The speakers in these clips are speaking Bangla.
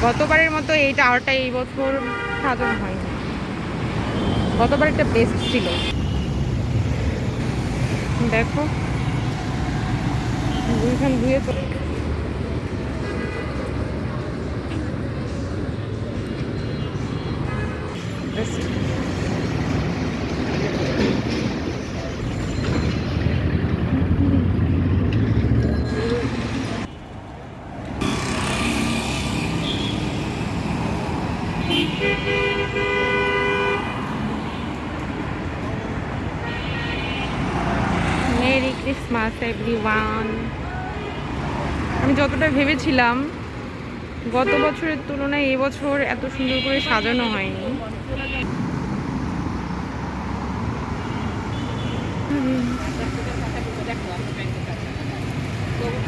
গতবারের মতো এই টাওয়ারটা এই বছর সাজানো হয়নি। গতবার একটা বেস্ট ছিল। দেখো গুলশান ধুয়ে মেরি ক্রিসমাস এভরিওয়ান। আমি যতটা ভেবেছিলাম গত বছরের তুলনায় এবছর এত সুন্দর করে সাজানো হয়নি।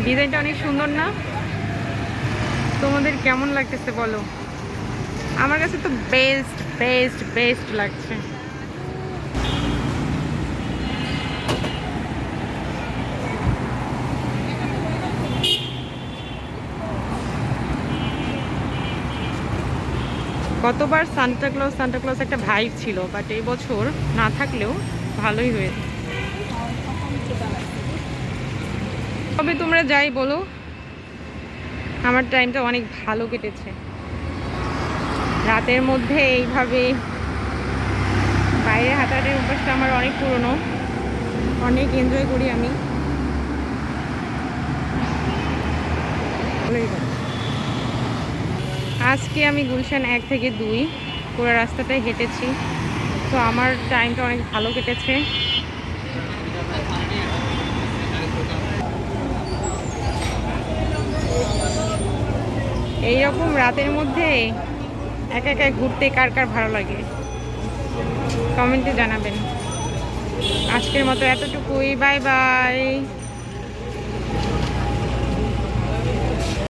ডিজাইনটা অনেক সুন্দর না? তোমাদের কেমন লাগতেছে বলো? আমার কাছে তো বেস্ট বেস্ট বেস্ট লাগছে। গতবার সান্টা ক্লজ একটা ভাইব ছিল, বাট এই বছর না থাকলেও ভালোই হয়েছে। তবে তোমরা যাই বলো, আমার টাইমটা অনেক ভালো কেটেছে। রাতের মধ্যে এইভাবে বাইরে হাঁটাহাঁটির অভ্যাসটা আমার অনেক পুরনো, অনেক এনজয় করি আমি। আজকে আমি গুলশান 1 থেকে 2 পুরো রাস্তাটাই হেঁটেছি, তো আমার টাইমটা অনেক ভালো কেটেছে। এইরকম রাতের মধ্যে একা একা ঘুরতে কার কার ভালো লাগে কমেন্টে জানাবেন। আজকের মতো এতটুকুই, বাই বাই।